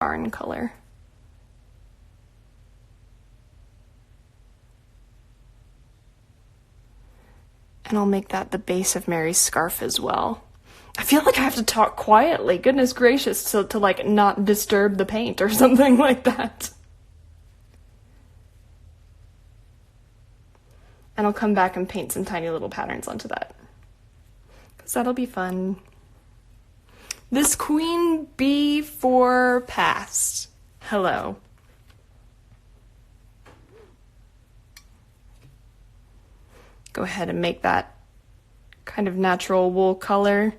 barn color. And I'll make that the base of Mary's scarf as well. I feel like I have to talk quietly. Goodness gracious, to like not disturb the paint or something like that. And I'll come back and paint some tiny little patterns onto that. Because that'll be fun. This queen bee for past. Hello. Go ahead and make that kind of natural wool color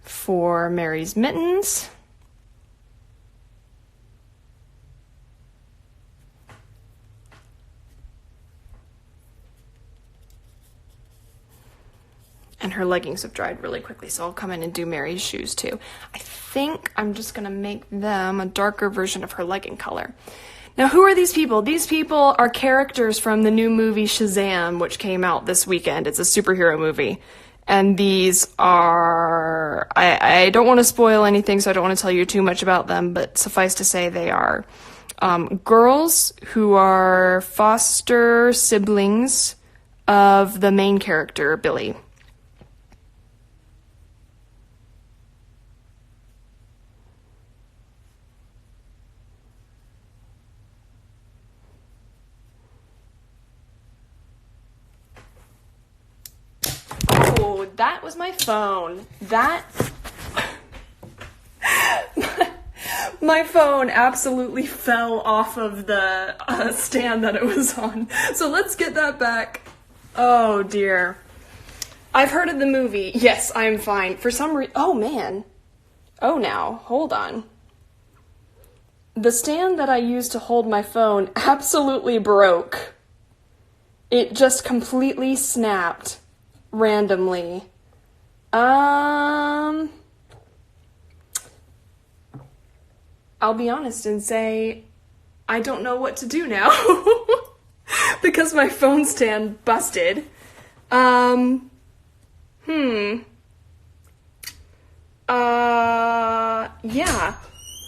for Mary's mittens. And her leggings have dried really quickly, so I'll come in and do Mary's shoes too. I think I'm just gonna make them a darker version of her legging color. Now, who are these people? These people are characters from the new movie Shazam, which came out this weekend. It's a superhero movie. And these are... I don't want to spoil anything, so I don't want to tell you too much about them, but suffice to say they are girls who are foster siblings of the main character, Billy. That was my phone. My phone absolutely fell off of the stand that it was on. So let's get that back. Oh dear. I've heard of the movie. Yes, I am fine. For some reason, oh man. Oh now, hold on. The stand that I used to hold my phone absolutely broke. It just completely snapped. Randomly. I'll be honest and say I don't know what to do now because my phone stand busted. Yeah.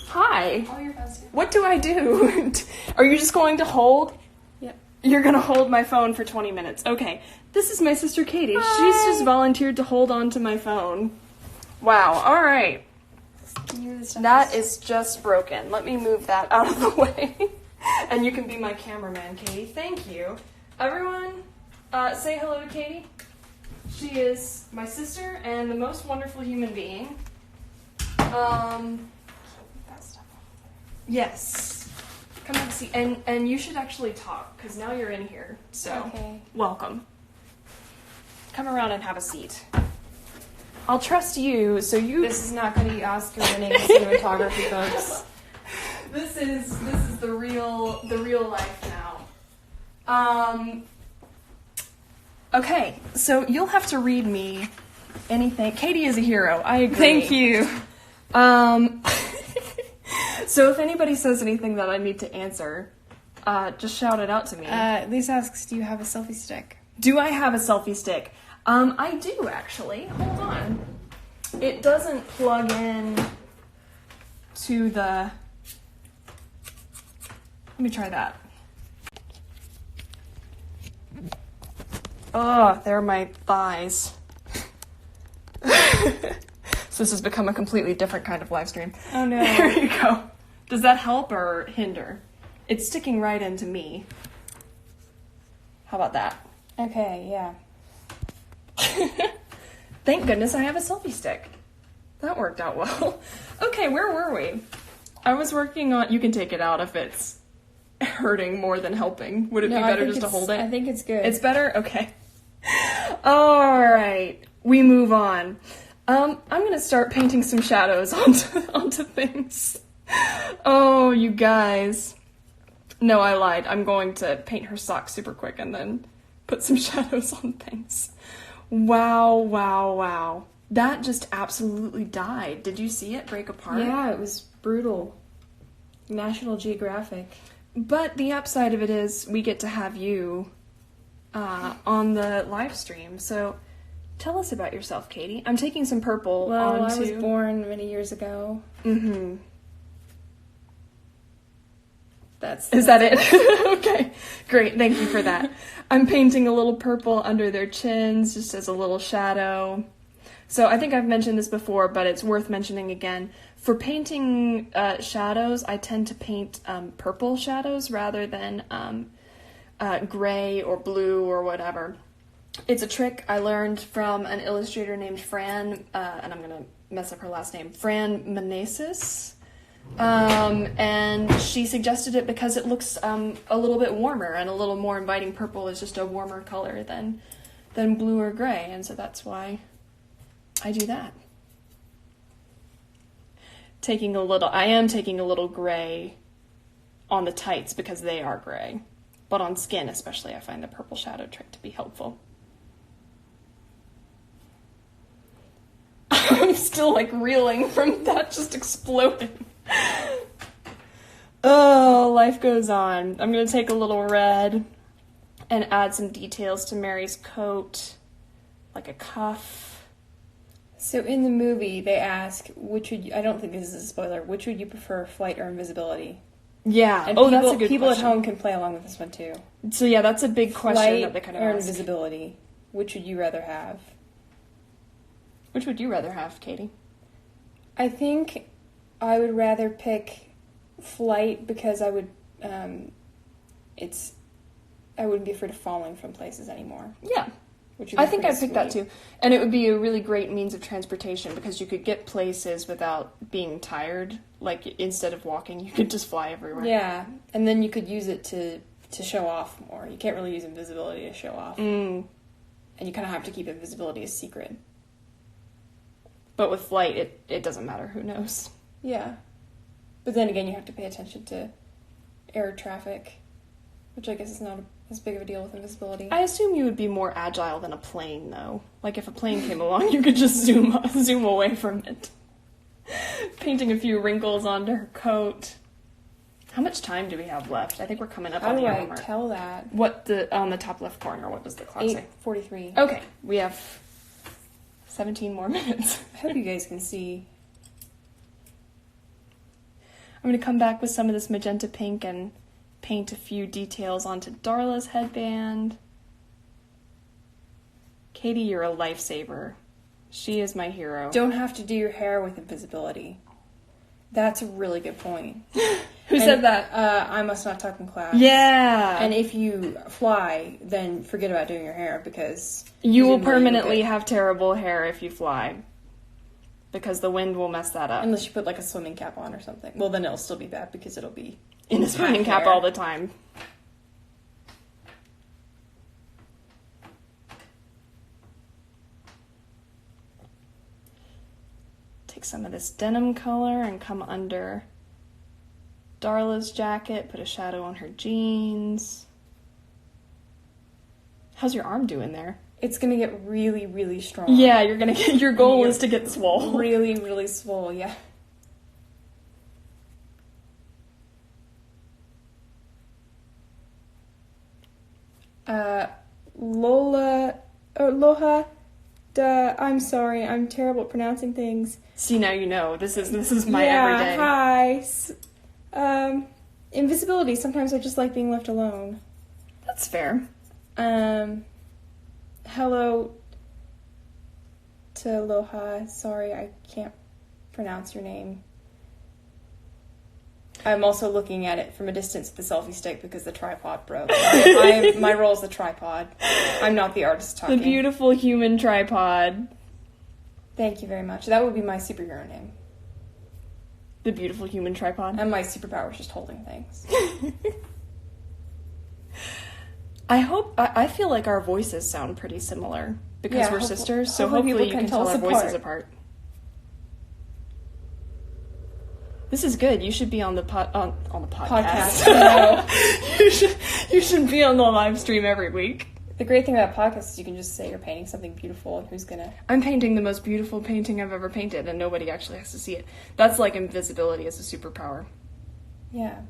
Hi. Oh, you're fine. What do I do? Are you just going to hold? Yep. You're gonna hold my phone for 20 minutes. Okay. This is my sister Katie. Hi. She's just volunteered to hold on to my phone. Wow, alright. That is just broken. Let me move that out of the way. And you can be my cameraman, Katie. Thank you. Everyone, say hello to Katie. She is my sister and the most wonderful human being. Yes. Come have a seat. And you should actually talk, because now you're in here. So, okay. Welcome. Come around and have a seat. I'll trust you, so you... This is not going to be Oscar-winning cinematography, folks. This is the real life now. Okay, so you'll have to read me anything. Katie is a hero. I agree. Thank you. So if anybody says anything that I need to answer, just shout it out to me. Lisa asks, do you have a selfie stick? Do I have a selfie stick? I do, actually. Hold on. It doesn't plug in to the... Let me try that. Oh, there are my thighs. So this has become a completely different kind of live stream. Oh no. There you go. Does that help or hinder? It's sticking right into me. How about that? Okay, yeah. Thank goodness I have a selfie stick. That worked out well. Okay, where were we? I was working on... You can take it out if it's hurting more than helping. Would it be better just to hold it? I think it's good. It's better? Okay. Alright. We move on. I'm gonna start painting some shadows onto things. Oh, you guys. No, I lied. I'm going to paint her socks super quick and then put some shadows on things. Wow, wow, wow. That just absolutely died. Did you see it break apart? Yeah, it was brutal. National Geographic. But the upside of it is we get to have you on the live stream. So tell us about yourself, Katie. I'm taking some purple Well, onto... I was born many years ago. Mm-hmm. Is that it? Okay, great. Thank you for that. I'm painting a little purple under their chins just as a little shadow. So I think I've mentioned this before, but it's worth mentioning again. For painting shadows, I tend to paint purple shadows rather than gray or blue or whatever. It's a trick I learned from an illustrator named Fran, and I'm going to mess up her last name, Fran Meneses. And she suggested it because it looks a little bit warmer and a little more inviting. Purple is just a warmer color than blue or gray, and so that's why I do that. I am taking a little gray on the tights because they are gray, but on skin especially I find the purple shadow trick to be helpful. I'm still like reeling from that just exploding. Oh, life goes on. I'm going to take a little red and add some details to Mary's coat, like a cuff. So in the movie, they ask, I don't think this is a spoiler, which would you prefer, flight or invisibility? Yeah. And that's a good people question. at home can play along with this one too. So yeah, that's a big question that they kind of or ask. invisibility, which would you rather have? Which would you rather have, Katie? I think I would rather pick flight because I would, I wouldn't be afraid of falling from places anymore. Yeah. Which would I be think pretty I'd pick that sweet. too. And it would be a really great means of transportation because you could get places without being tired. Like, instead of walking, you could just fly everywhere. Yeah, and then you could use it to show off more. You can't really use invisibility to show off. And you kind of have to keep invisibility a secret. But with flight, it doesn't matter. Who knows? Yeah. But then again, you have to pay attention to air traffic, which I guess is not as big of a deal with invisibility. I assume you would be more agile than a plane, though. Like, if a plane came along, you could just zoom away from it. Painting a few wrinkles onto her coat. How much time do we have left? I think we're coming up on the hour mark. How do I tell that? On the top left corner, what does the clock say? 8:43. Okay, we have 17 more minutes. I hope you guys can see. I'm going to come back with some of this magenta pink and paint a few details onto Darla's headband. Katie, you're a lifesaver. She is my hero. Don't have to do your hair with invisibility. That's a really good point. Who said that? I must not talk in class. Yeah. And if you fly, then forget about doing your hair because you will permanently have terrible hair if you fly. Because the wind will mess that up. Unless you put like a swimming cap on or something. Well, then it'll still be bad because it'll be in a swimming cap all the time. Take some of this denim color and come under Darla's jacket, put a shadow on her jeans. How's your arm doing there? It's gonna get really, really strong. Yeah, your goal is to get swole. Really, really swole, yeah. Loha, I'm sorry, I'm terrible at pronouncing things. See, now you know. This is my everyday. Hi. Invisibility, sometimes I just like being left alone. That's fair. Hello to Loha. Sorry, I can't pronounce your name. I'm also looking at it from a distance with the selfie stick because the tripod broke. My role is the tripod. I'm not the artist talking. The beautiful human tripod. Thank you very much. That would be my superhero name. The beautiful human tripod. And my superpower is just holding things. I feel like our voices sound pretty similar because we're sisters, so hopefully you can tell our voices apart. This is good. You should be on the podcast. No. You should be on the live stream every week. The great thing about podcasts is you can just say you're painting something beautiful and who's gonna... I'm painting the most beautiful painting I've ever painted and nobody actually has to see it. That's like invisibility as a superpower. Yeah.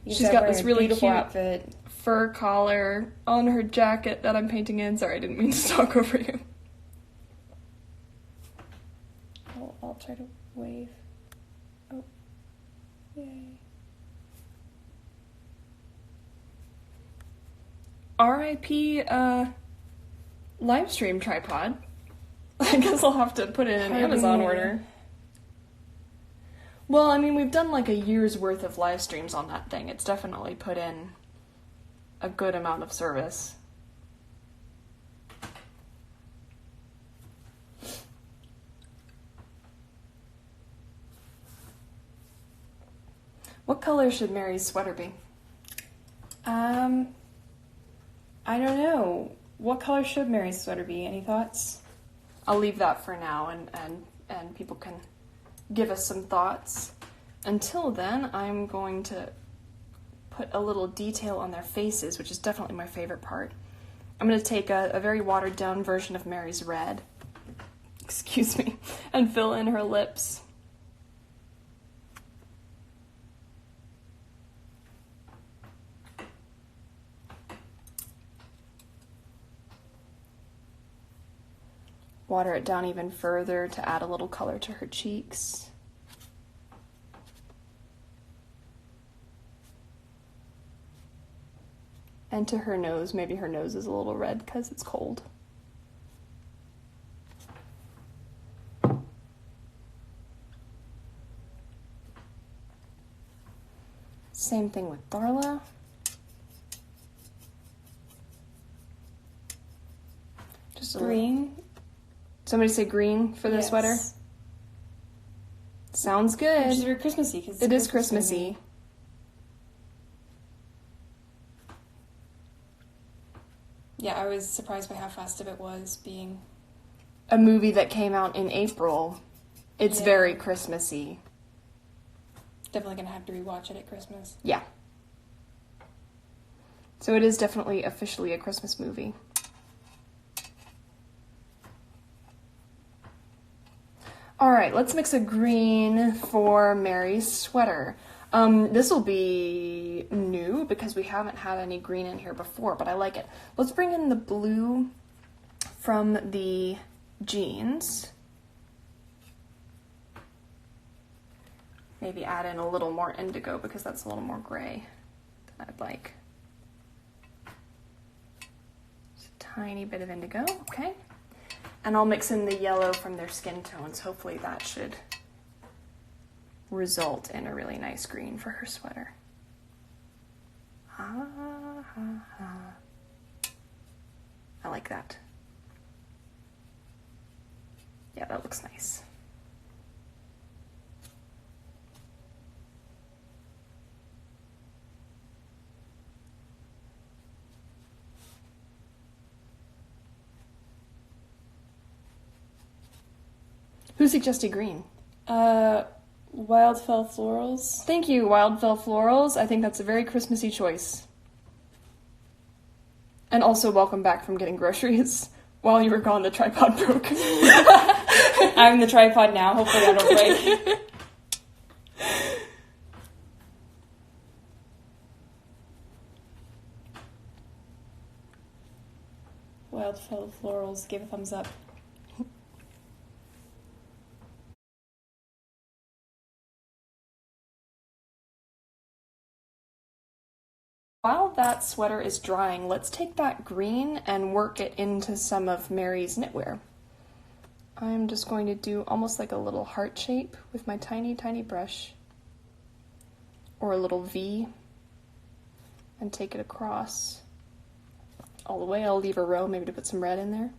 She's got this really cute outfit. Fur collar on her jacket that I'm painting in. Sorry, I didn't mean to talk over you. I'll try to wave. Oh. Yay. R.I.P. Livestream tripod. I guess I'll have to put in an Amazon order. Well, I mean, we've done like a year's worth of live streams on that thing. It's definitely put in a good amount of service. What color should Mary's sweater be? I don't know. What color should Mary's sweater be? Any thoughts? I'll leave that for now, and people can give us some thoughts. Until then, I'm going to put a little detail on their faces, which is definitely my favorite part. I'm going to take a very watered down version of Mary's red, excuse me, and fill in her lips. Water it down even further to add a little color to her cheeks. And to her nose. Maybe her nose is a little red because it's cold. Same thing with Darla. Just a Green. Somebody say green for the sweater? Sounds good. Which is very Christmassy. Cause It is Christmassy. Yeah, I was surprised by how festive it was being... A movie that came out in April. It's Yeah. very Christmassy. Definitely gonna have to rewatch it at Christmas. Yeah. So it is definitely officially a Christmas movie. All right, let's mix a green for Mary's sweater. This will be new because we haven't had any green in here before, but I like it. Let's bring in the blue from the jeans. Maybe add in a little more indigo because that's a little more gray than I'd like. Just a tiny bit of indigo, okay. And I'll mix in the yellow from their skin tones. Hopefully that should result in a really nice green for her sweater. I like that. Yeah, that looks nice. Who suggested green? Wildfell Florals. Thank you, Wildfell Florals. I think that's a very Christmassy choice. And also, welcome back from getting groceries. While you were gone, the tripod broke. I'm the tripod now. Hopefully I don't break. Wildfell Florals. Give a thumbs up. While that sweater is drying, let's take that green and work it into some of Mary's knitwear. I'm just going to do almost like a little heart shape with my tiny, tiny brush, or a little V, and take it across all the way. I'll leave a row maybe to put some red in there.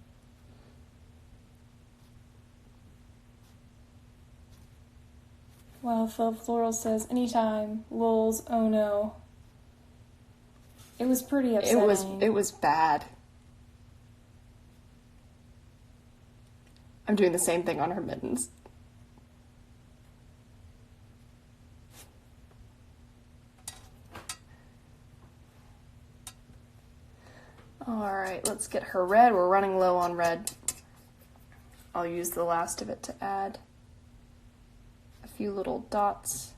Wildfell Floral says, anytime. Lols, oh no. It was pretty upsetting. It was bad. I'm doing the same thing on her mittens. Alright, let's get her red. We're running low on red. I'll use the last of it to add a few little dots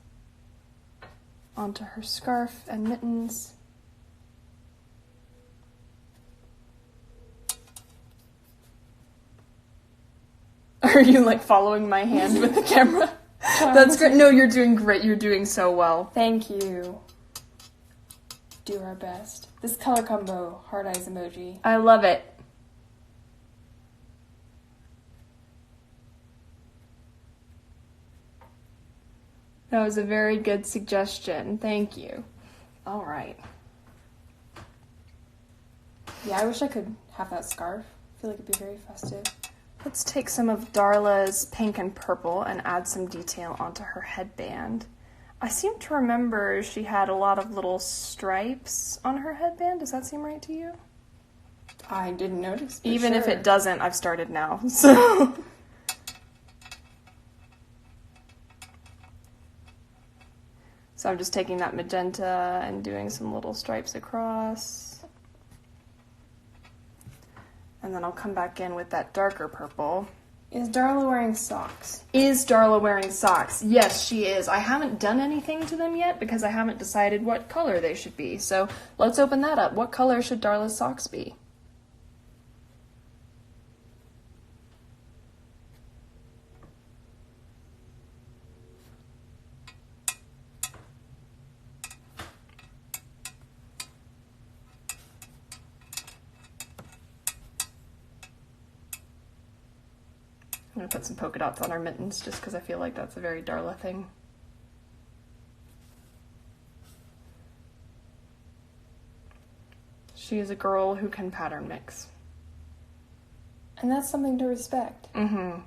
onto her scarf and mittens. Are you like following my hand with the camera? That's great. No, you're doing great. You're doing so well. Thank you. do our best. This color combo, heart eyes emoji. I love it. That was a very good suggestion. Thank you. All right. Yeah, I wish I could have that scarf. I feel like it'd be very festive. Let's take some of Darla's pink and purple and add some detail onto her headband. I seem to remember she had a lot of little stripes on her headband. Does that seem right to you? I didn't notice. Even if it doesn't, I've started now. So So I'm just taking that magenta and doing some little stripes across. And then I'll come back in with that darker purple. Is Darla wearing socks? Is Darla wearing socks? Yes, she is. I haven't done anything to them yet because I haven't decided what color they should be. So let's open that up. What color should Darla's socks be? I'm going to put some polka dots on her mittens just because I feel like that's a very Darla thing. She is a girl who can pattern mix. And that's something to respect. Mm-hmm.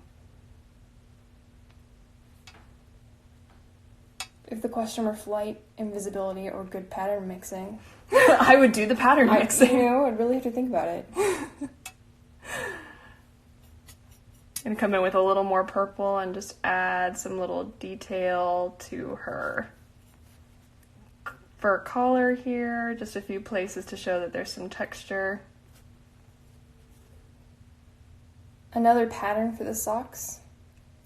If the question were flight, invisibility, or good pattern mixing, I would do the pattern mixing. I'd really have to think about it. Gonna come in with a little more purple and just add some little detail to her fur collar here. Just a few places to show that there's some texture. Another pattern for the socks?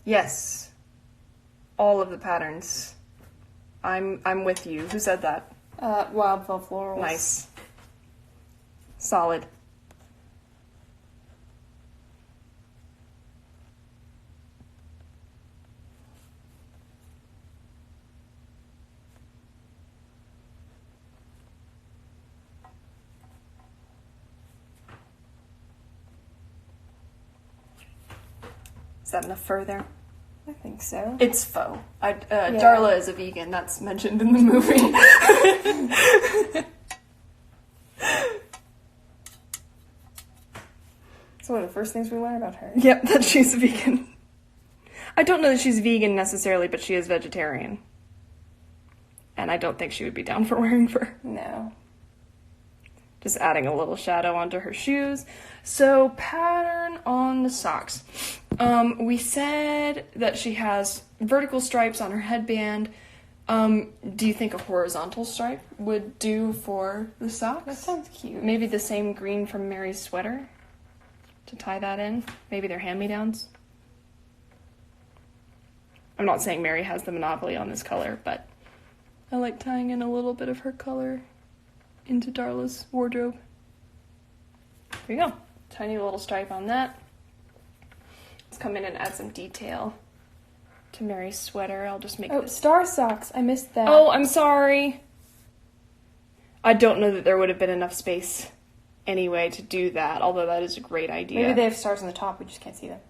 Yes. All of the patterns. I'm with you. Who said that? Wildfell Florals. Nice. Solid. Is that enough fur there? I think so. It's faux. Darla is a vegan. That's mentioned in the movie. So one of the first things we learn about her. Yep, that she's a vegan. I don't know that she's vegan necessarily, but she is vegetarian. And I don't think she would be down for wearing fur. No. Just adding a little shadow onto her shoes. So, pattern on the socks. We said that she has vertical stripes on her headband. Do you think a horizontal stripe would do for the socks? That sounds cute. Maybe the same green from Mary's sweater to tie that in. Maybe they're hand-me-downs. I'm not saying Mary has the monopoly on this color, but I like tying in a little bit of her color into Darla's wardrobe. There you go. Tiny little stripe on that. Let's come in and add some detail to Mary's sweater. I'll just make this. Star socks. I missed that. Oh, I'm sorry. I don't know that there would have been enough space anyway to do that, although that is a great idea. Maybe they have stars on the top, we just can't see them.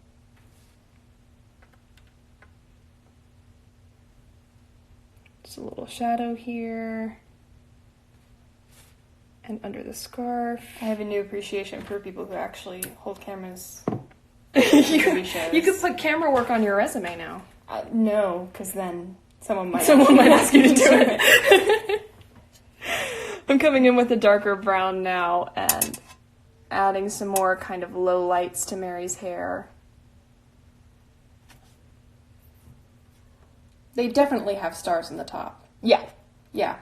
Just a little shadow here. And under the scarf. I have a new appreciation for people who actually hold cameras. You could put camera work on your resume now. No, because then someone might ask you to do it. I'm coming in with a darker brown now and adding some more kind of low lights to Mary's hair. They definitely have stars on the top. Yeah. Yeah,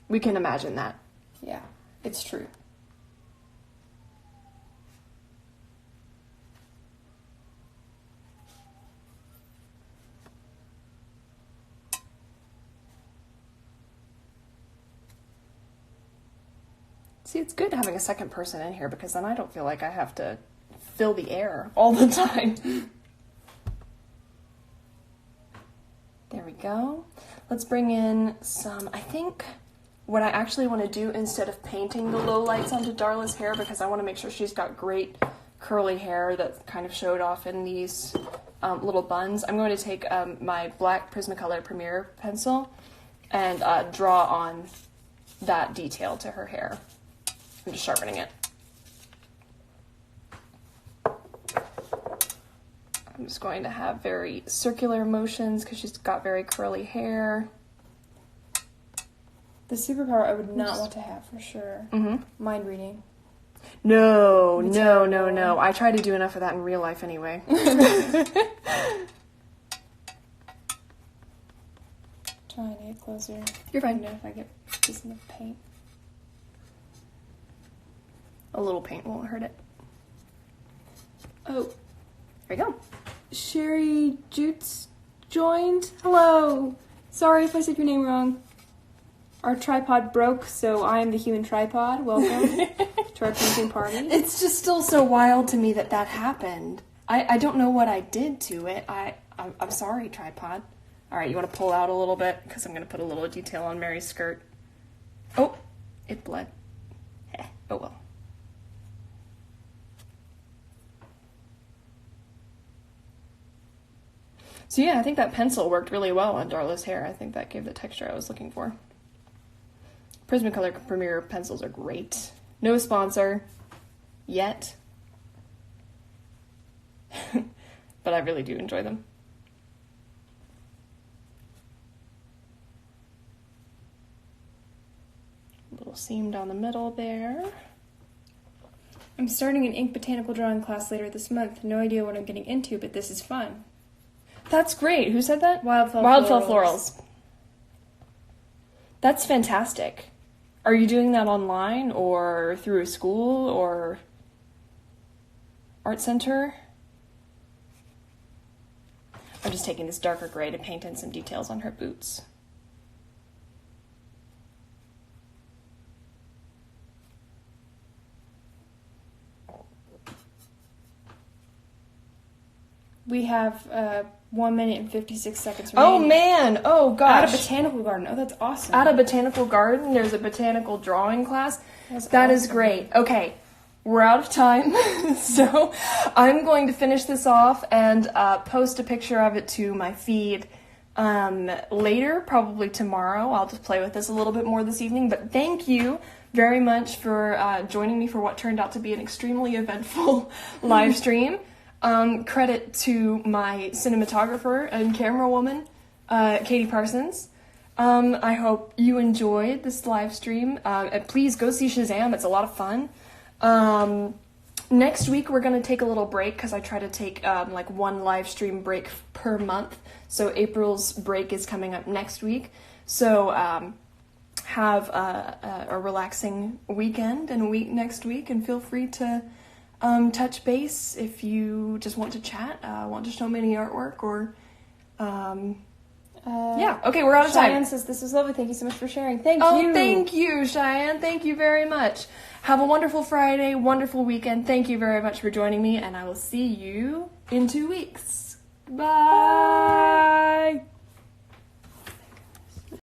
We can imagine that. Yeah, it's true. See, it's good having a second person in here because then I don't feel like I have to fill the air all the time. There we go. Let's bring in some, I think what I actually want to do instead of painting the low lights onto Darla's hair, because I want to make sure she's got great curly hair that kind of showed off in these little buns, I'm going to take my black Prismacolor Premier pencil and draw on that detail to her hair. I'm just sharpening it. I'm just going to have very circular motions because she's got very curly hair. The superpower I would not want to have for sure. Mm-hmm. Mind reading. No. I try to do enough of that in real life anyway. Trying to get closer. You're fine. I know if I get just enough paint. A little paint won't hurt it. Oh, There you go. Sherry Jutes joined. Hello. Sorry if I said your name wrong. Our tripod broke, so I am the human tripod. Welcome to our painting party. It's just still so wild to me that happened. I don't know what I did to it. I'm sorry, tripod. All right, you want to pull out a little bit? Because I'm going to put a little detail on Mary's skirt. Oh, it bled. Oh well. So yeah, I think that pencil worked really well on Darla's hair. I think that gave the texture I was looking for. Prismacolor Premier pencils are great. No sponsor yet. But I really do enjoy them. A little seam down the middle there. I'm starting an ink botanical drawing class later this month. No idea what I'm getting into, but this is fun. That's great. Who said that? Wildfell Florals. That's fantastic. Are you doing that online or through a school or art center? I'm just taking this darker gray to paint in some details on her boots. We have 1 minute and 56 seconds remaining. Oh man! Oh gosh! At a botanical garden. Oh, that's awesome. At a botanical garden, there's a botanical drawing class. That is great. Okay, we're out of time, so I'm going to finish this off and post a picture of it to my feed later, probably tomorrow. I'll just play with this a little bit more this evening, but thank you very much for joining me for what turned out to be an extremely eventful live stream. Credit to my cinematographer and camera woman, Katie Parsons. I hope you enjoyed this live stream. And please go see Shazam. It's a lot of fun. Next week we're going to take a little break because I try to take like one live stream break per month. So April's break is coming up next week. So have a relaxing weekend and a week next week, and feel free to touch base if you just want to chat, want to show me any artwork, or yeah. Okay, we're out of time. Cheyenne says, this was lovely. Thank you so much for sharing. Thank Oh, you. thank you, Cheyenne. Thank you very much. Have a wonderful Friday, wonderful weekend. Thank you very much for joining me, and I will see you in 2 weeks. Bye.